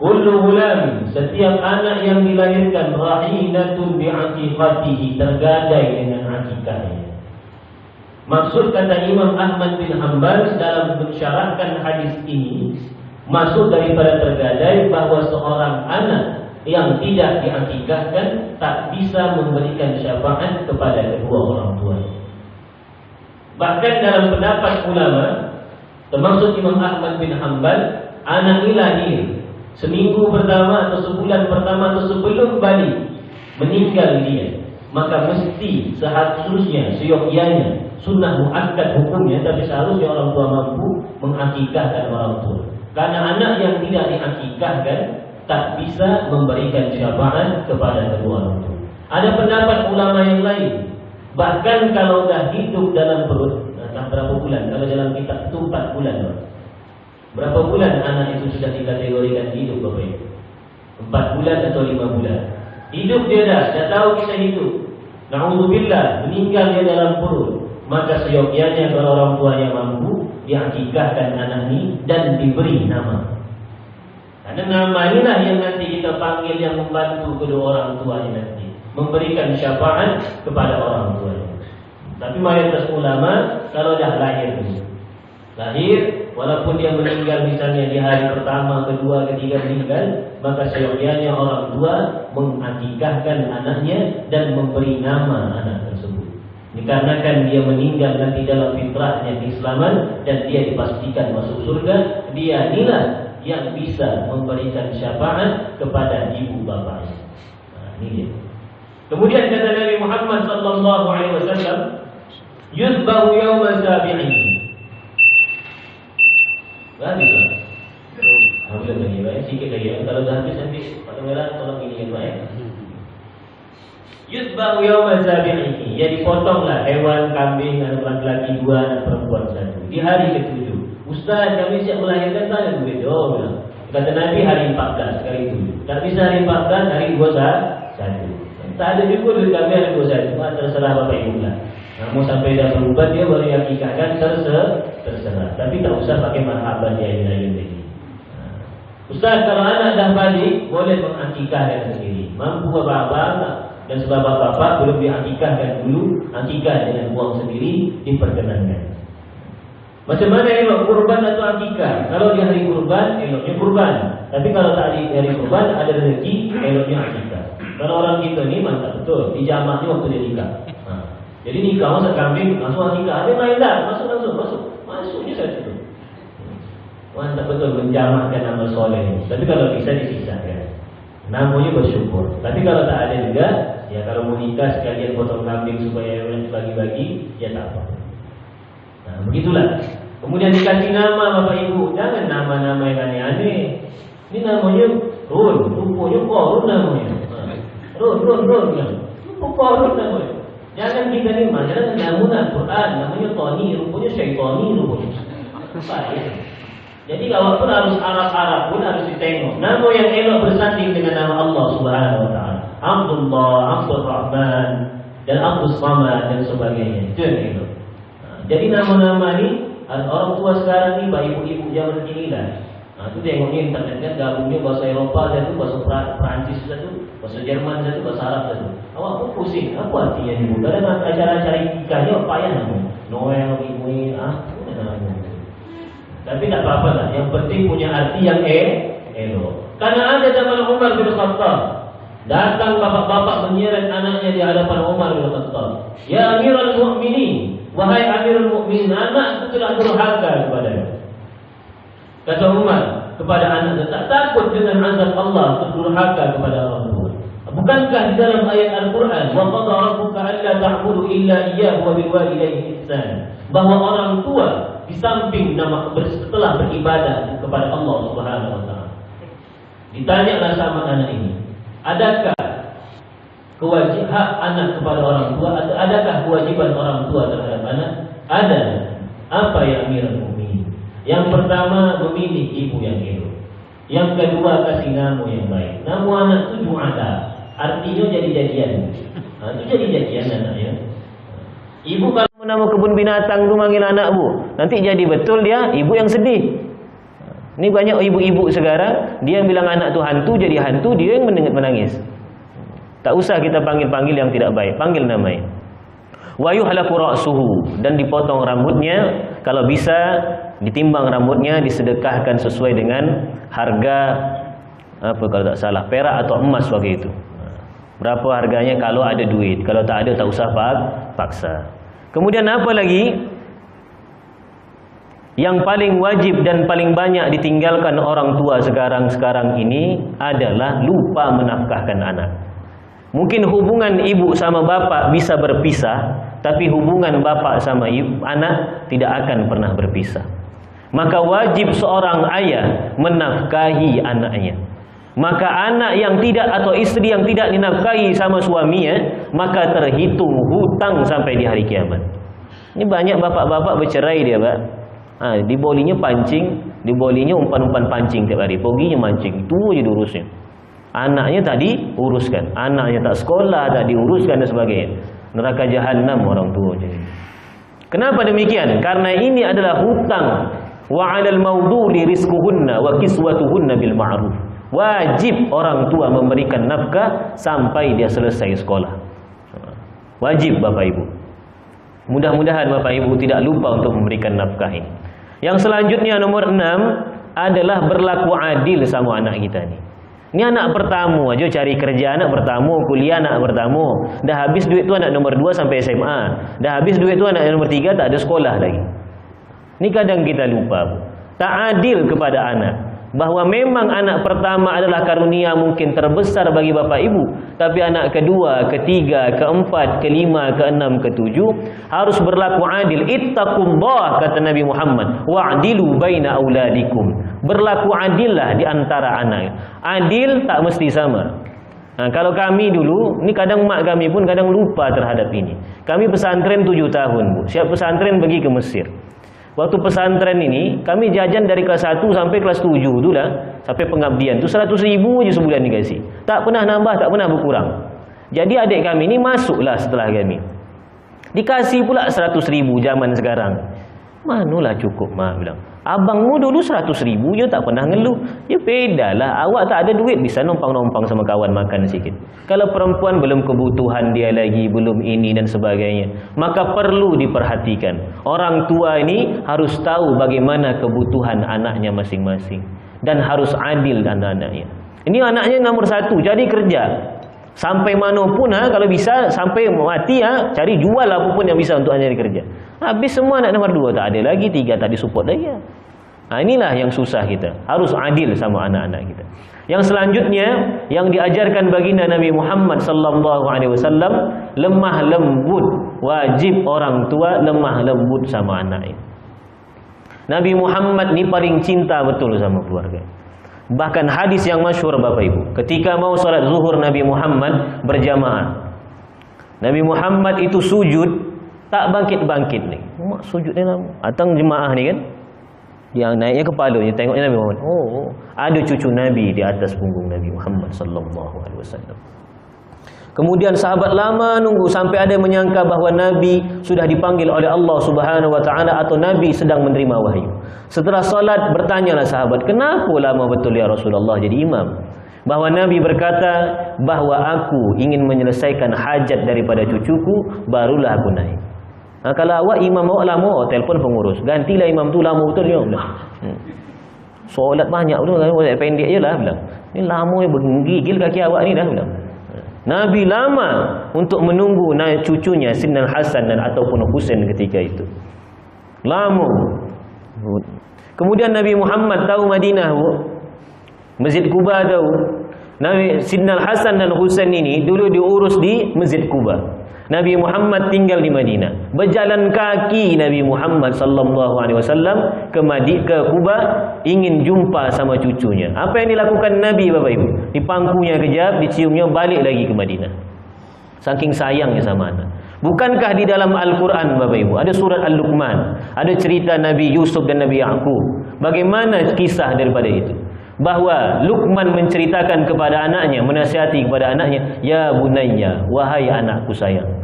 B: Kullu gulamin, setiap anak yang dilahirkan rahinatun bi'aqiqatihi, tergadai dengan akikahnya. Maksud kata Imam Ahmad bin Hanbal dalam mensyarahkan hadis ini, maksud daripada tergadai bahwa seorang anak yang tidak diakikahkan tak bisa memberikan syafaat kepada kedua orang tua. Bahkan dalam pendapat ulama, termasuk Imam Ahmad bin Hanbal, anak ini lahir seminggu pertama atau sebulan pertama atau sebelum balik meninggal dia, maka mesti seharusnya seyogyanya sunnah muakkad hukumnya, tapi seharusnya orang tua mampu mengakikahkan orang tua. Karena anak yang tidak diakikahkan tak bisa memberikan syafaat kepada kedua orang tua. Ada pendapat ulama yang lain, bahkan kalau dah hidup dalam perut, nah, berapa bulan? Kalau dalam kitab itu 4 bulan. Berapa bulan anak itu sudah dikategorikan hidup Bapak Ibu? 4 bulan atau 5 bulan? Hidup dia dah tahu kita hidup. Na'udzubillah, meninggal dia dalam perut. Maka seyogyanya kalau orang tuanya mampu, diakikahkan anak ini dan diberi nama. Karena nama inilah yang nanti kita panggil yang membantu kedua orang tuanya nanti, memberikan syafaat kepada orang tuanya. Tapi mayoritas ulama kalau dah lahir, walaupun dia meninggal misalnya di hari pertama, kedua, ketiga meninggal, maka seyogyanya orang tua mengakikahkan anaknya dan memberi nama anak tersebut. Dikarenakan dia meninggal nanti dalam fitrahnya keislaman dan dia dipastikan masuk surga, dia inilah yang bisa memberikan syafaat kepada ibu bapaknya. Ini dia. Kemudian kata Nabi Muhammad sallallahu alaihi wasallam, yuzbahu yawma sabi'ihi. Habislah. Habislah lagi, baik. Sikit lagi. Kalau dah habis nanti Pak Merah tolong ini yang baik. Yuzbahu yawma sabi'ihi. Ya dipotonglah hewan kambing, anak laki-laki 2, anak perempuan 1 di hari ke-7. Ustaz, kami siap melahirkan tak ada begitu. Oh, bilang. Kata Nabi hari 14 hari 7. Tak bisa hari 14 hari 21. Tak ada juga duit kami hari 21. Terserah Bapak Ibu lah. Namun sampai dah berubah dia baru akikahkan terserah. Tapi tak usah pakai marhaban dia lain lagi. Ustaz, kalau anak dah balik boleh mengakikahkan sendiri. Mampu bapak-bapak tak? Dan sebab bapak-bapak belum diakikahkan dulu, akikah dengan buang sendiri diperkenankan. Macam mana elok kurban atau akikah? Kalau di hari kurban, eloknya kurban. Tapi kalau tak di hari kurban, ada rezeki, eloknya akikah. Kalau orang kita ni mantap betul, dijamaknya waktu dia nikah. Jadi nikah masa kambing, langsung akikah. Ada main dah, masuknya satu tu. Mantap betul menjamakkan amal soleh. Tapi kalau bisa disisakan, namanya bersyukur. Tapi kalau tak ada juga, ya kalau mau nikah sekalian potong kambing supaya bagi-bagi, ya tak apa. Nah, begitulah. Kemudian dikasih nama Bapak Ibu. Jangan nama-nama yang aneh-aneh. Ini namanya Run. Rupanya Korun namanya. Run. Korun namanya. Jangan kita ni jangan namun Al-Quran. Namanya Tony. Rupanya Syaitani rupanya. Baik. Jadi kalau pun harus Arab-Arab pun harus ditengok. Nama yang elok bersanding dengan nama Allah Subhanahu Wa Taala. Abdullah, Abdul Rahman, dan Abdul Samad dan sebagainya. Itu yang elok. Jadi nama-nama ni orang tua sekarang ni, ibu-ibu zaman kini lah. Itu tengoknya internet kan gabungnya bahasa Eropah satu, bahasa Perancis satu, bahasa Jerman satu, bahasa Arab satu. Awak pun pusing. Apa artinya ibu? Kadang acara-acara nikahnya payah namanya. Noel, ibu, tapi tak apa-apa lah. Yang penting punya arti yang elok. Karena ada zaman Umar bin Khattab, datang bapak-bapak menyeret anaknya di hadapan Umar bin Khattab. Ya Amirul Mukminin, wahai Amirul Mukminin, anak itu telah durhaka kepada-Nya. Kata Umar kepada anaknya, tak takut dengan azab Allah terdurhaka kepada orang tua. Bukankah di dalam ayat Al-Quran, wa qada rabbuka alla ta'budu illa iyyahu wa bil walidayni ihsana, bahwa orang tua di samping setelah beribadah kepada Allah Subhanahu Wa Taala. Ditanyalah sama anak ini, adakah kewajiban hak anak kepada orang tua, atau adakah kewajiban orang tua terhadap anak? Ada. Apa ya Amirul Mukminin? Yang pertama, memilih ibu yang elok. Yang kedua, kasih nama yang baik. Nama anak itu Ju'ada, artinya jadi-jadian. Itu jadi-jadian anaknya. Ibu kalau nama kebun binatang tu manggil anak bu, nanti jadi betul dia ibu yang sedih. Ini banyak ibu-ibu sekarang, dia yang bilang anak tu hantu, jadi hantu, dia yang menangis. Tak usah kita panggil-panggil yang tidak baik, panggil namanya. Wa yuhlaku ra'suhu, dan dipotong rambutnya. Kalau bisa ditimbang rambutnya, disedekahkan sesuai dengan harga apa kalau tak salah perak atau emas waktu itu. Berapa harganya kalau ada duit, kalau tak ada tak usah paksa. Kemudian apa lagi? Yang paling wajib dan paling banyak ditinggalkan orang tua sekarang ini adalah lupa menafkahkan anak. Mungkin hubungan ibu sama bapak bisa berpisah, tapi hubungan bapak sama anak tidak akan pernah berpisah. Maka wajib seorang ayah menafkahi anaknya. Maka anak yang tidak atau istri yang tidak dinafkahi sama suaminya, maka terhitung hutang sampai di hari kiamat. Ini banyak bapak-bapak bercerai dia, Pak. Dibolinya pancing, dibolinya umpan-umpan pancing tiap hari. Poginya mancing, itu aja diurusnya. Anaknya tak diuruskan, anaknya tak sekolah, tak diuruskan dan sebagainya. Neraka jahanam orang tua jadi. Kenapa demikian? Karena ini adalah hutang. Wa 'alal mawdudi rizquhunna wa kiswatuhunna bil ma'ruf. Wajib orang tua memberikan nafkah sampai dia selesai sekolah. Wajib Bapak Ibu. Mudah-mudahan Bapak Ibu tidak lupa untuk memberikan nafkah ini. Yang selanjutnya nomor 6 adalah berlaku adil sama anak kita ini.
A: Ni anak pertama aja cari kerja, anak pertama kuliah, anak pertama. Dah habis duit tu anak nombor 2 sampai SMA. Dah habis duit tu anak nombor 3 tak ada sekolah lagi. Ni kadang kita lupa. Tak adil kepada anak. Bahawa memang anak pertama adalah karunia mungkin terbesar bagi bapa ibu, tapi anak kedua, ketiga, keempat, kelima, keenam, ketujuh harus berlaku adil. Ittaqullah, kata Nabi Muhammad, wa'dilu baina auladikum. Berlaku adillah di antara anak. Adil tak mesti sama. Kalau kami dulu, ni kadang mak kami pun kadang lupa terhadap ini. Kami pesantren 7 tahun, Bu. Siap pesantren pergi ke Mesir. Waktu pesantren ini, kami jajan dari kelas 1 sampai kelas 7 tu lah. Sampai pengabdian tu 100 ribu je sebulan dikasih. Tak pernah nambah, tak pernah berkurang. Jadi adik kami ni masuklah setelah kami. Dikasih pula 100 ribu zaman sekarang. Manalah cukup, mak bilang. Abangmu dulu 100 ribu, dia tak pernah ngeluh. Ya bedalah, awak tak ada duit, bisa numpang-numpang sama kawan makan sikit. Kalau perempuan belum kebutuhan dia lagi, belum ini dan sebagainya, maka perlu diperhatikan. Orang tua ini harus tahu bagaimana kebutuhan anaknya masing-masing. Dan harus adil anak-anaknya. Ini anaknya nomor 1, jadi kerja. Sampai mana pun, kalau bisa, sampai mati, cari jual apapun yang bisa untuk anak kerja. Habis semua anak nomor 2, tak ada lagi, 3 tak disupport lagi. Inilah yang susah kita. Harus adil sama anak-anak kita. Yang selanjutnya, yang diajarkan baginda Nabi Muhammad sallallahu alaihi wasallam, lemah lembut. Wajib orang tua lemah lembut sama anaknya. Nabi Muhammad ni paling cinta betul sama keluarga. Bahkan hadis yang masyhur Bapak Ibu, ketika mau salat zuhur Nabi Muhammad berjamaah, Nabi Muhammad itu sujud tak bangkit-bangkit ni. Mak sujud ni lah. Atang jemaah ni kan, yang naiknya kepalanya tengoknya Nabi Muhammad. Oh, ada cucu Nabi di atas punggung Nabi Muhammad sallallahu alaihi wasallam. Kemudian sahabat lama nunggu sampai ada menyangka bahawa Nabi sudah dipanggil oleh Allah Subhanahu wa taala atau Nabi sedang menerima wahyu. Setelah salat bertanyalah sahabat, "Kenapa lama betul ya Rasulullah jadi imam?" Bahawa Nabi berkata bahawa aku ingin menyelesaikan hajat daripada cucuku, barulah aku naik. Kalau awak imam awak lama, telefon pengurus, gantilah imam tu lama betul ya. Solat banyak tu, solat pendek je lah bilang. Ni lama yang bergigil kaki awak ni dah bilang. Nabi lama untuk menunggu cucunya Sayyidina Hasan dan ataupun Husain ketika itu. Lama. Kemudian Nabi Muhammad tahu Madinah, Masjid Quba tahu. Nabi Sayyidina Hasan dan Husain ini dulu diurus di Masjid Quba. Nabi Muhammad tinggal di Madinah. Berjalan kaki Nabi Muhammad sallallahu alaihi wasallam ke Quba ingin jumpa sama cucunya. Apa yang dilakukan Nabi Bapak Ibu? Dipangkunya kejap, diciumnya, balik lagi ke Madinah. Saking sayangnya sama anak. Bukankah di dalam Al-Quran Bapak Ibu ada surat Al-Luqman, ada cerita Nabi Yusuf dan Nabi Yaqub. Bagaimana kisah daripada itu? Bahawa Luqman menceritakan kepada anaknya, menasihati kepada anaknya, "Ya bunayya, wahai anakku sayang."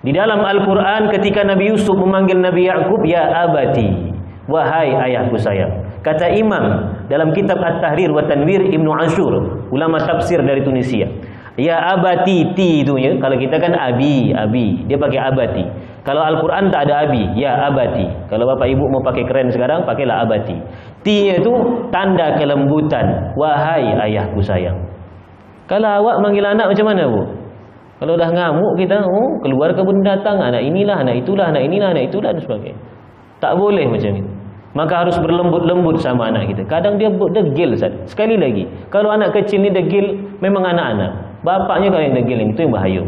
A: Di dalam Al-Quran ketika Nabi Yusuf memanggil Nabi Yaqub, "Ya abati, wahai ayahku sayang." Kata imam dalam kitab At-Tahrir wa Tanwir Ibnu Ashur, ulama tafsir dari Tunisia, ya abati, ti itu ya. Kalau kita kan abi, dia pakai abati. Kalau Al-Quran tak ada abi, ya abati. Kalau bapak ibu mau pakai keren sekarang, pakailah abati. Ti itu tanda kelembutan, wahai ayahku sayang. Kalau awak manggil anak macam mana Bu? Kalau dah ngamuk kita, keluar kebun datang, anak inilah, anak itulah, anak inilah, anak itulah dan sebagainya. Tak boleh macam itu. Maka harus berlembut-lembut sama anak kita. Kadang dia degil Ustaz. Sekali lagi, kalau anak kecil ni degil, memang anak-anak. Bapaknya kalau yang degil, itu yang bahaya.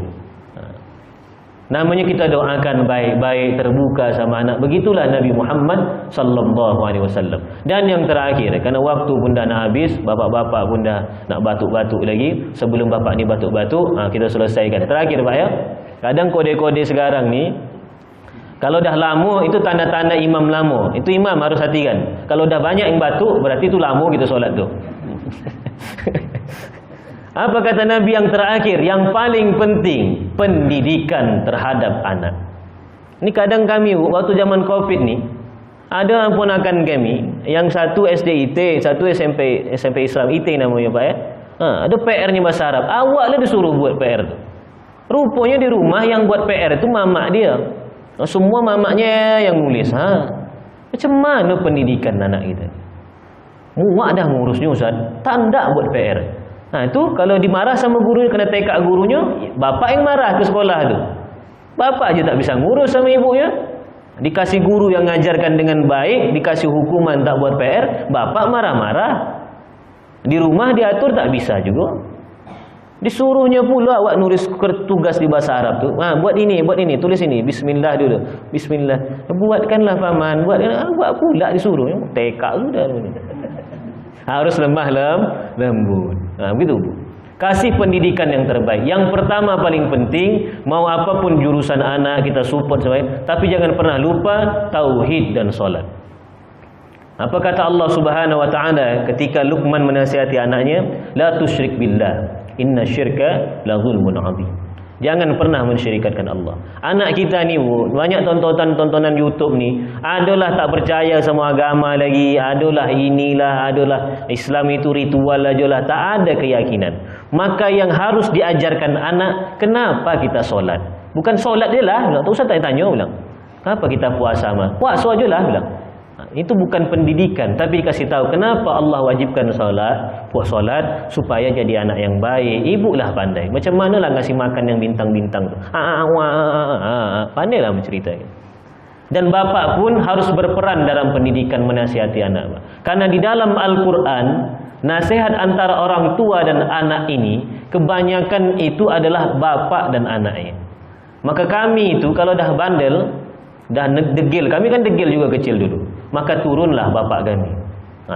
A: Namanya kita doakan baik-baik, terbuka sama anak. Begitulah Nabi Muhammad sallallahu alaihi wasallam. Dan yang terakhir, kerana waktu pun dah nak habis, bapak-bapak pun dah nak batuk-batuk lagi. Sebelum bapak ni batuk-batuk, kita selesaikan. Terakhir Pak ya. Kadang kode-kode sekarang ni, kalau dah lama itu tanda-tanda imam lama. Itu imam harus hatikan. Kalau dah banyak yang batuk, berarti itu lama kita solat tu. Apa kata Nabi yang terakhir? Yang paling penting, pendidikan terhadap anak. Ini kadang kami waktu zaman Covid ni, ada ponakan kami, yang satu SD IT, satu SMP Islam IT namanya Pak ya. Ada PR-nya bahasa Arab. Awaklah disuruh buat PR tu. Rupanya di rumah yang buat PR itu mamak dia. Semua mamaknya yang nulis. Macam mana pendidikan anak kita? Muak dah ngurusnya Ustaz. Tak buat PR. Itu kalau dimarah sama gurunya, kena tekak gurunya, bapak yang marah ke sekolah tu. Bapak aja tak bisa ngurus sama ibunya. Dikasih guru yang ngajarkan dengan baik, dikasih hukuman tak buat PR, bapak marah-marah. Di rumah diatur tak bisa juga. Disuruhnya pula awak nulis tugas di bahasa Arab tu. Buat ini, tulis ini. Bismillah dulu. Bismillah. Buatkanlah paman. Buat pula disuruh. Tekak sudah. Harus lemah lembut. Begitu Bu. Kasih pendidikan yang terbaik. Yang pertama paling penting, mau apapun jurusan anak kita support sebaik, tapi jangan pernah lupa tauhid dan solat. Apa kata Allah Subhanahu wa taala ketika Luqman menasihati anaknya, la tusyrik billah, inna syirka la zulmun azim. Jangan pernah mensyirikatkan Allah. Anak kita ni banyak tontonan YouTube ni, adalah tak percaya sama agama lagi, adalah inilah, adalah Islam itu ritual ajalah, tak ada keyakinan. Maka yang harus diajarkan anak, kenapa kita solat? Bukan solat je lah, tak usah tanya bilang. Kenapa kita puasa mah? Puasa je lah bilang. Itu bukan pendidikan, tapi kasih tahu kenapa Allah wajibkan solat, puas solat supaya jadi anak yang baik. Ibu lah pandai. Macam manalah ngasih makan yang bintang-bintang tu. Pandailah menceritakan. Dan bapak pun harus berperan dalam pendidikan menasihati anak. Karena di dalam Al-Quran, nasihat antara orang tua dan anak ini kebanyakan itu adalah bapak dan anaknya. Maka kami itu kalau dah bandel, dah degil, kami kan degil juga kecil dulu, maka turunlah bapak kami.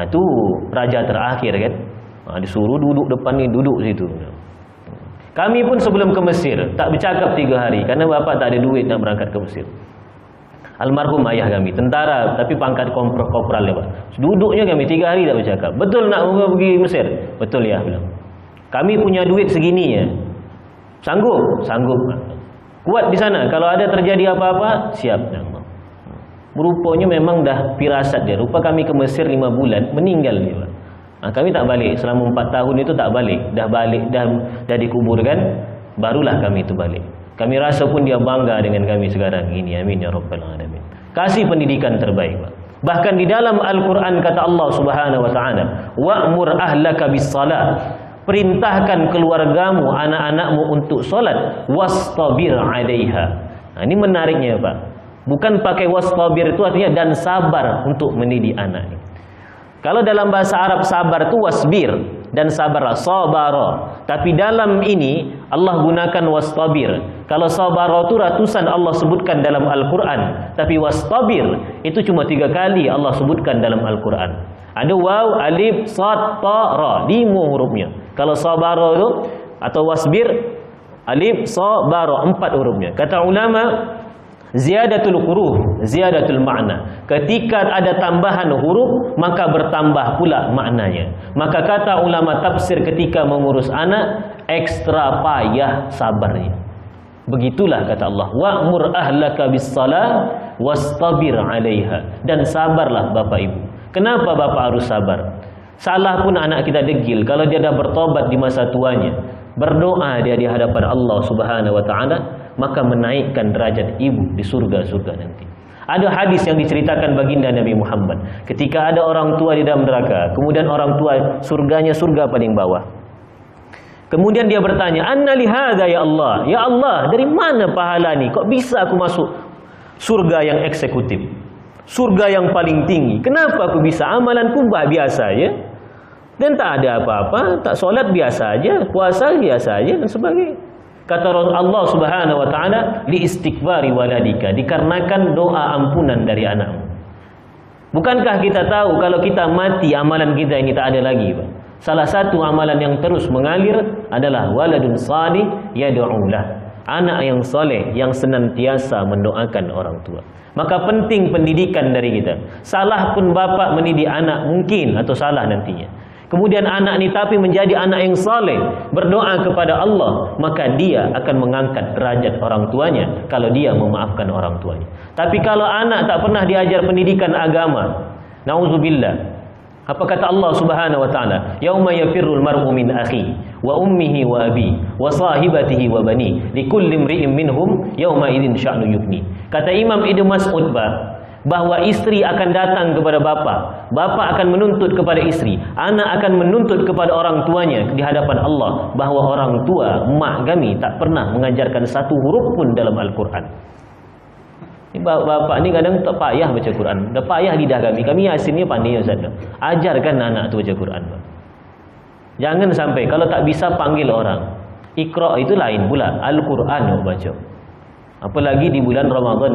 A: Itu raja terakhir kan. Disuruh duduk depan ni, duduk situ. Kami pun sebelum ke Mesir tak bercakap 3 hari kerana bapak tak ada duit nak berangkat ke Mesir. Almarhum ayah kami tentara tapi pangkat korporal dia, Pak. Duduknya kami 3 hari tak bercakap. Betul nak pergi Mesir? Betul ya bilang. Kami punya duit segini ya. Sanggup? Sanggup. Kuat di sana. Kalau ada terjadi apa-apa, siap. Rupanya memang dah firasat dia. Rupa kami ke Mesir 5 bulan, meninggal dia. Kami tak balik. Selama 4 tahun itu tak balik. Dah balik, dah dikuburkan, barulah kami itu balik. Kami rasa pun dia bangga dengan kami sekarang ini. Amin ya rabbal alamin. Kasih pendidikan terbaik, Pak. Bahkan di dalam Al-Quran kata Allah Subhanahu wa taala, wa'mur ahlaka bis-salah. Perintahkan keluargamu, anak-anakmu untuk solat, wastabir 'alaiha. Ini menariknya, Pak. Bukan pakai wastabir itu artinya dan sabar untuk mendidik anak. Kalau dalam bahasa Arab sabar itu wasbir dan sabarlah, sabara. Tapi dalam ini Allah gunakan wastabir. Kalau sabara itu ratusan Allah sebutkan dalam Al-Quran, tapi wastabir itu cuma 3 kali Allah sebutkan dalam Al-Quran. Ada waw, alif, sad, ta, ra, 5 hurufnya. Kalau sabara itu atau wasbir, alif, sabara, 4 hurufnya. Kata ulama, ziyadatul huruf, ziyadatul makna. Ketika ada tambahan huruf, maka bertambah pula maknanya. Maka kata ulama tafsir ketika mengurus anak, ekstra payah sabarnya. Begitulah kata Allah, wa'mur ahlaka bis-salah wastabir 'alaiha. Dan sabarlah bapak ibu. Kenapa bapak harus sabar? Salah pun anak kita degil, kalau dia dah bertobat di masa tuanya, berdoa dia di hadapan Allah Subhanahu wa taala, maka menaikkan derajat ibu di surga-surga nanti. Ada hadis yang diceritakan baginda Nabi Muhammad, ketika ada orang tua di dalam neraka, kemudian orang tua surganya surga paling bawah. Kemudian dia bertanya, "Anna li hadza ya Allah?" Ya Allah, dari mana pahala ni? Kok bisa aku masuk surga yang eksekutif? Surga yang paling tinggi. Kenapa aku bisa? Amalanku biasa aja. Dan tak ada apa-apa, tak solat biasa aja, puasa biasa aja dan sebagainya. Kata Allah Subhanahu wa taala, li istighfari waladika, dikarenakan doa ampunan dari anakmu. Bukankah kita tahu kalau kita mati amalan kita ini tak ada lagi, Pak? Salah satu amalan yang terus mengalir adalah waladun salih yad'ulah. Anak yang soleh yang senantiasa mendoakan orang tua. Maka penting pendidikan dari kita. Salah pun bapak mendidik anak mungkin atau salah nantinya. Kemudian anak ni tapi menjadi anak yang saleh, berdoa kepada Allah, maka dia akan mengangkat derajat orang tuanya kalau dia memaafkan orang tuanya. Tapi kalau anak tak pernah diajar pendidikan agama, nauzubillah. Apa kata Allah Subhanahu wa taala? Yauma yafirrul mar'u min akhi wa ummihi wa abi wa sahibatihi wa bani likulli imri'in minhum yauma idzin sya'nu yughni. Kata Imam Ibnu Mas'ud, bahawa isteri akan datang kepada bapa, bapa akan menuntut kepada isteri, anak akan menuntut kepada orang tuanya di hadapan Allah, bahawa orang tua, mak kami tak pernah mengajarkan satu huruf pun dalam Al-Quran. Bapa ni kadang tak payah baca Quran, dah payah lidah kami asalnya pandai Ustaz. Ajarkan anak tu baca Quran. Jangan sampai kalau tak bisa panggil orang. Iqra itu lain pula, Al-Quran baca. Apalagi di bulan Ramadan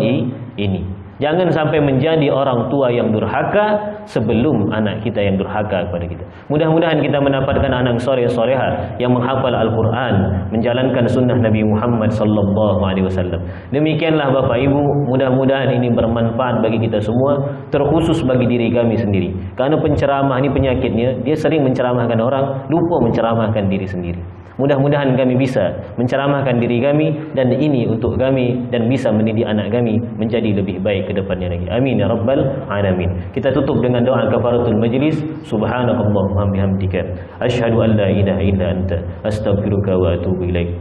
A: ini. Jangan sampai menjadi orang tua yang durhaka sebelum anak kita yang durhaka kepada kita. Mudah-mudahan kita mendapatkan anak soleh-solehah yang menghafal Al-Quran, menjalankan sunnah Nabi Muhammad sallallahu alaihi wasallam. Demikianlah Bapak Ibu, mudah-mudahan ini bermanfaat bagi kita semua, terkhusus bagi diri kami sendiri. Karena penceramah ini penyakitnya, dia sering menceramahkan orang, lupa menceramahkan diri sendiri. Mudah-mudahan kami bisa menceramahkan diri kami, dan ini untuk kami, dan bisa mendidik anak kami menjadi lebih baik ke depannya lagi. Amin ya rabbal alamin. Kita tutup dengan doa kafaratul majlis. Subhanakallahumma bihamdika asyhadu an la ilaha illa anta astaghfiruka wa atubu ilaik.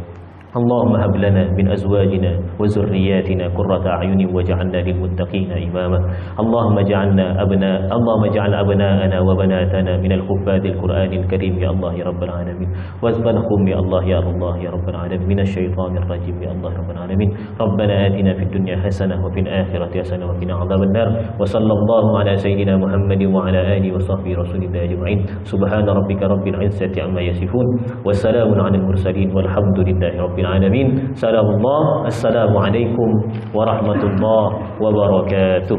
A: اللهم هب لنا من أزواجنا وذرياتنا قرة أعين واجعلنا للمتقين إماما. اللهم اجعل أبناءنا وبناتنا من الحفاظ القرآن الكريم يا الله يا رب العالمين. واحفظهم يا الله يا الله يا رب العالمين من الشيطان الرجيم يا الله رب العالمين. ربنا آتنا في الدنيا حسنة وفي الآخرة حسنة وقنا عذاب النار. وصلى الله على سيدنا محمد وعلى آله وصحبه رسول الله أجمعين. سبحان ربك رب العزة عما يصفون وسلام على المرسلين والحمد لله رب العالمين. سلام الله. السلام عليكم ورحمة الله وبركاته.